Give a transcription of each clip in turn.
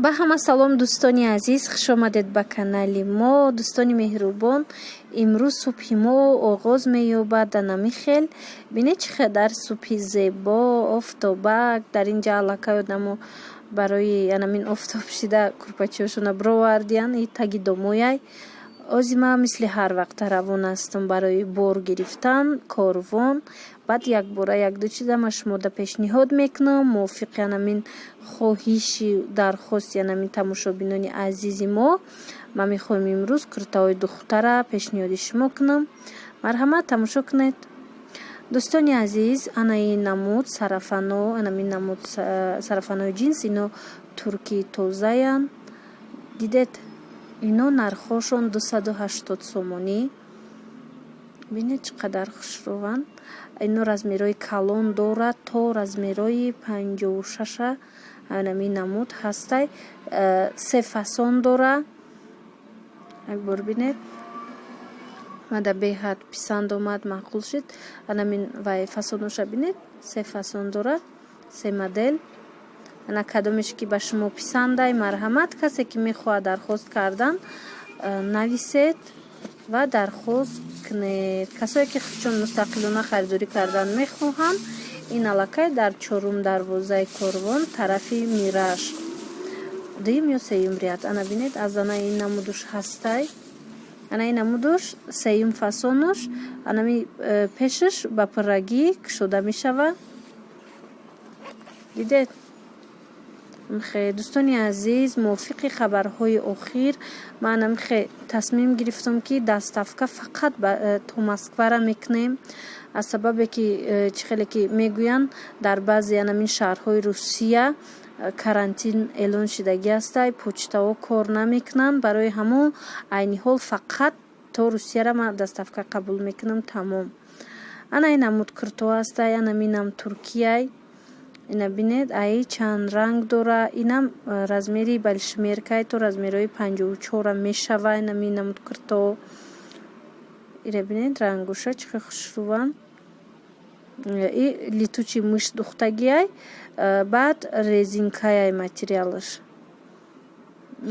ба ҳама салом дӯстони азиз, хушомадед ба канали мо. Дӯстони меҳрубон, имрӯз субҳи мо оғоз меёбад дар намихел. бинед чӣ қадар субҳи зебо, офтобак. дар ин ҷа аллакай одамо барои анамин офтоб шида курпачиҳошона бировардиян и таги домояй. озима мисли ҳар вақт равон ҳастам барои бор гирифтан корвон. баъд якбора як-ду чизама шумода пешниҳод мекунам мувофиқи анамин хоҳиши дархости анамин тамошобинони азизи мо. ман мехоҳам имрӯз куртаҳои духтара пешниҳоди шумо кунам. марҳамат, тамошо кунед. дӯстони азиз, ана ин намуд сарафано, анамин намуд сарафанои ҷинс, ино туркии тозаян. дидед, ино нархошон 280 сомонӣ. бинед чӣ қадар хушруванд. ино размерои калон дорад то размерои 56 анамин намуд ҳастай. 3 фасон дора. якбор бинед, мада беҳад писанд омад, маъқул шид. анамин вай фасоноша бинед, 3 фасон дора, 3 модел. ана кадомеш ки ба шумо писандай, марҳамат, касе ки мехоҳад дархост кардан нависед ва дархост кунед. касое ки чун мустақилона харидорӣ кардан мехоҳанд, ин аллакай дар 4 дарвозаи корвон тарафи мираж 2 ё 3 рият. ана бинед, аз ана ин намудуш ҳастай. ана ин намудуш 3 фасонош, анами пешаш ба пуррагӣ кушода мешавад. дидед. дӯстони азиз, мувофиқи хабарҳои охир ман тасмим гирифтам ки доставка фақат то Москвара мекунем. аз сабабе ки чихеле ки мегӯянд дар баъзе анамин шаҳрҳои Русия карантин эълон шидагӣ ҳастай, почтаҳо кор намекунанд. барои ҳамон айни ҳол фақат то Русияра ман доставка қабул мекунам. тамом. ана ин намуд куртоҳо ҳастай, анаминам Туркияй. ина бинед, аи чанд ранг дора. инам размери балшмеркай то размерои 54 мешава. инамин намуд куртоҳо. ира бинед, рангуша чӣ қадar хушруванд. и литучи муш духтагиай, баъд резинкаяй материалаш.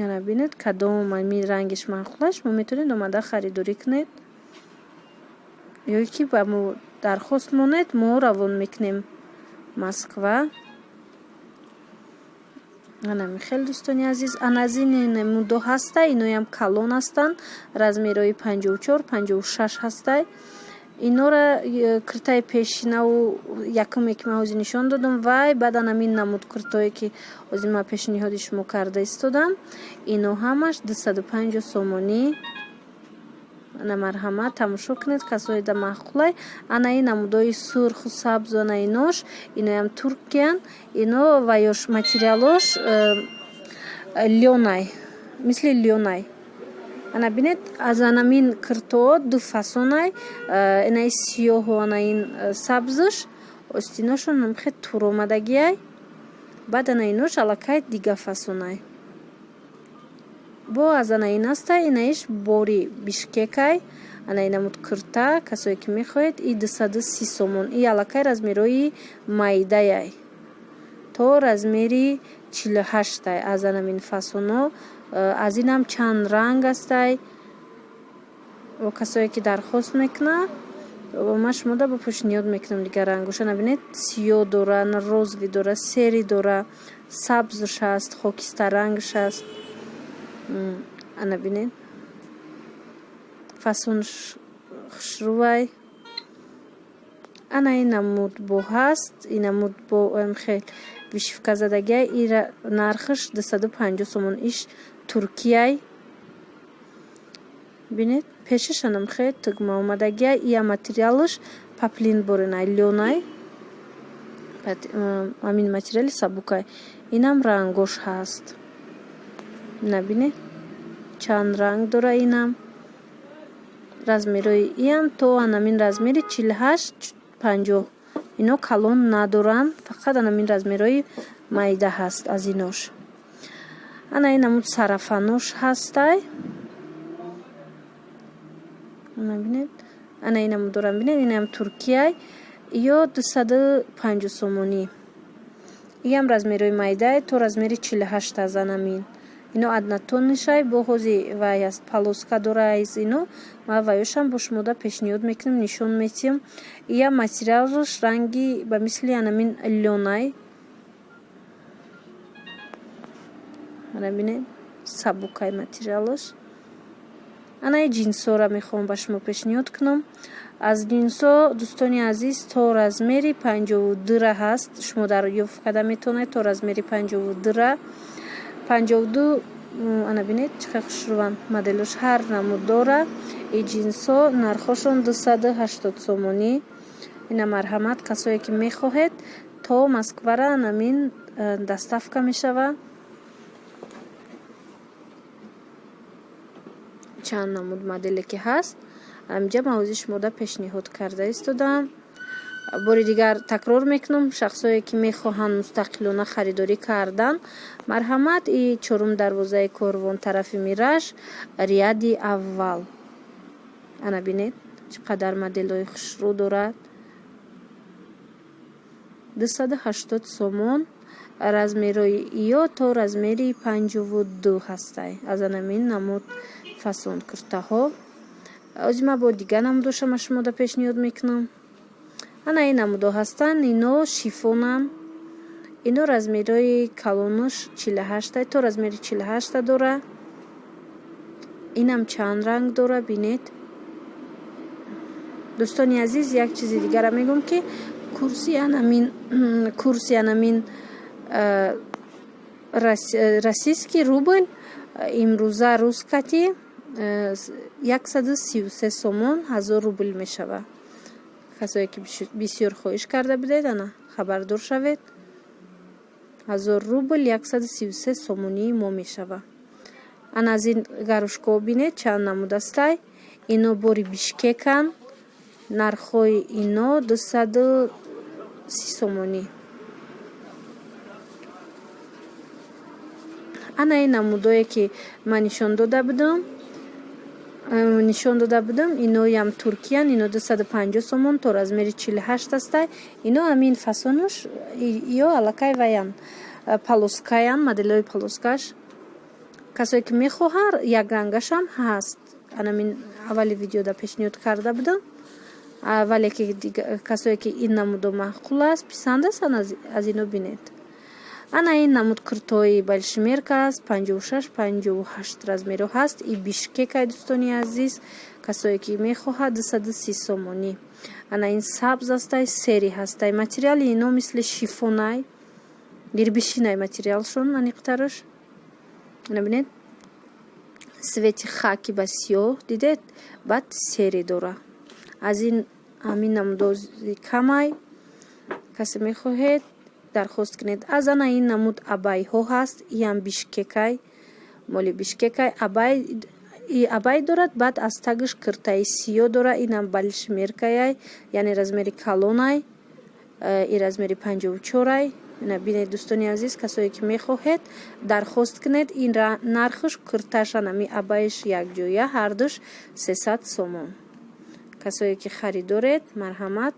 ана бинед, кадом ами рангиш маъқулаш, мо метавонед омада харидорӣ кунед. ё ки ба мо дархост монед, мо равон мекунем Москва. ана михел дӯстони азиз, аназин намудо ҳастай, иноям калон ҳастанд, размерои 54 56 ҳастай. инора куртаи пешинаву якуме ки ман ҳозир нишон додам вай. баъд анамин намуд куртое ки ҳозир ман пешниҳоди шумо карда истодам, ино ҳамаш 250 сомонӣ. ана марҳамат, тамошо кунед, касое да маъқулай. ана ин намудои сурху сабзу ана инош, иноям туркиян. ино ваёш материалош лёнай, мисли лёнай. ана бинед, аз анамин куртоҳо 2 фасонай. инаи сиёҳу ана ин сабзуш остиношон намхе тур омадагиай. баъд ана инош аллакай дига фасонай. бо аз ана ин ҳастай, инаиш бори бишкекай. ана ин намуд курта, касое ки мехоҳед, и 230 сомон. и аллакай размерои майдаяй то размери 48ай. аз анамин фасоно. аз инам чанд ранг ҳастай. касое ки дархост мекунад, ман шумода ба пешниҳод мекунам дига рангоша. набинед, сиёҳ дора, розови дора, сери дора, сабзуш ҳаст, хокистарангш ҳаст. ана бинед, фасонш хушрувай. ана ин намуд бо ҳаст. ин намуд бо хел вишивка задагиай. ира нархаш 250 сомон. иш Туркияй. бинед, пешаш анам хел тугма омадагиай. ия материалаш паплин боринай, лёнай. амин материали сабукай. инам рангош ҳаст. набинед, чанд ранг дора. инам размерои иам то анамин размери 48-50. ино калон надоранд, фақат анамин размерои майда ҳаст аз инош. ана ин намуд сарафанош ҳастай. набинед, ана ин намуд дорам. бинед, инам Туркияй ё 250 сомонӣ. иам размерои майдае то размери 48 азанамин. Ино аднатонишай бо ҳози вай аст полоска дора из ино ва вайошам бо шумода пешниҳод мекунем, нишон метиҳам. Иам материалш ранги ба мисли анамин лёнай. Ана бинед сабукай материалш. Анаи ҷинсора мехоҳам ба шумо пешниҳод кунам. Аз ҷинсо дӯстони азиз то размери 52 ҳаст. Шумо дарёфт карда метавонед то размери 52. 52 ана бинед чӣ қадar хушрӯанд моделош ҳар намуд дора. И ҷинсо нархошон 280 сомонӣ. Ина марҳамат касое ки мехоҳед то Москвара анамин доставка мешава. чанд намуд моделе ки ҳаст амҷа мавзӯи шумода пешниҳод карда истодам. бори дигар такрор мекунам, шахсое ки мехоҳанд мустақилона харидорӣ кардан марҳамат и 4 дарвозаи корвон тарафи Мираж ряди аввал. ана бинед чӣ қадар моделҳои хушрӯ дорад. 280 сомон. размерои ё то размери 52 ҳастай. аз анамин намуд фасон куртаҳо. озима бо дигар намудоша ма шумода пешниҳод мекунам. ана ин намудо ҳастанд. ино шифонанд. ино размерои калонош 48 то размери 48 дора. инам чанд ранг дора бинед. дӯстони азиз як чизи дигара мегӯям ки курси анамин российский рубль имрӯза рускати 133 сомон 1000 рубл мешава. касое ки бисёр хоҳиш карда будед ана хабардор шавед. 1000 рубл 133 сомонии мо мешава. ана аз ин гарушко бинед чанд намуд астай. ино бори бишкекан. нархои ино 230 сомонӣ. ана ин намудое ки ман нишон дода будам иноям туркиян. ино 250 сомон то размери 48 астай. ино амин фасонуш ё аллакай ваян полоскаян моделҳои полоскаш. касое ки мехоҳар як рангашам ҳаст. анамин аввали видеода пешниҳод карда будам. вале ки касое ки ин намудо маъқул аст писанд аст аз ино бинед. ана ин намуд куртои большимерка аст. 56-58 размеро ҳаст. и бишкекай дӯстони азиз касое ки мехоҳад 230 сомонӣ. ана ин сабз астай сери ҳастай. материали ино мисли шифонай гирбишинай материалшон аниқтараш. ана бинед свети хаки ба сиёҳ дидед. баъд сери дора. аз ин амин намудози камай касе мехоҳед дархост кунед. аз ана ин намуд абайҳо ҳаст. иам бишкекай моли бишкекай абай дорад. баъд аз тагиш куртаи сиё дора. инам большимеркаяй яъне размери калонай. и размери 54ай. ина бинед дӯстони азиз касое ки мехоҳед дархост кунед. ин нархш курташ анами абайш якҷоя ҳардуш 300 сомон. касое ки харидоред марҳамат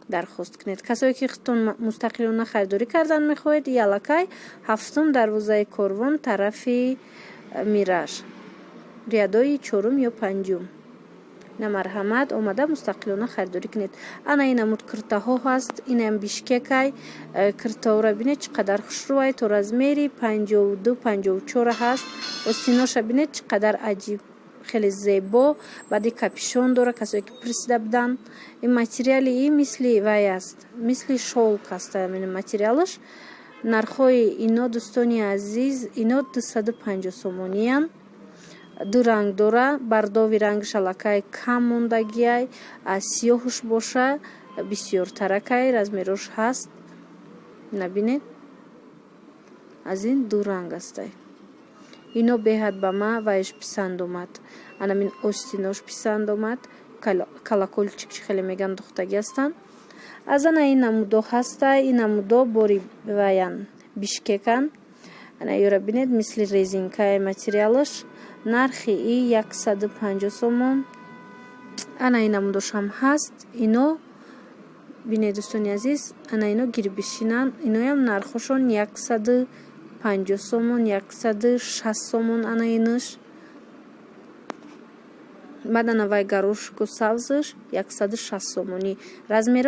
дархост кунед. касое ки худтон мустақилона харидорӣ кардан мехоҳед ялакай 7 дарвозаи корвон тарафи Мираж рядои 4 ё 5. на марҳамат омада мустақилона харидорӣ кунед. ана ин намуд куртаҳо ҳаст. инам бишкекай куртаора бинед чӣ қадар хушрӯай то размери 52-54 ҳаст. остиноша бинед чӣ қадар аҷиб хеле зебо. баъди капюшон дора. касое ки пурсида буданд ин материали и мисли вай аст мисли шолк аст материалаш. нархои ино дӯстони азиз ино 250 сомониян. ду ранг дора. бардови рангш аллакай кам мондагиай. аз сиёҳуш боша бисёртаракай размерош ҳаст. набинед аз ин ду ранг астай. ино беҳад ба ма вайш писанд омад. анамин остинош писанд омад. колокольчик хеле меган духтагӣ ҳастанд. аз ана ин намудо ҳастай. ин намудо бори ваян бишкекан. ана ёра бинед мисли резинкаи материалаш. нархи и 150 сомон. ана ин намудошам ҳаст. ино бинед дӯстони азиз, ана ино гирбишинан. Иноям нархошон 150 сомон, 160 сомон ана инош. Баъд ана вай горошку савзаш 160 сомонӣ. Размер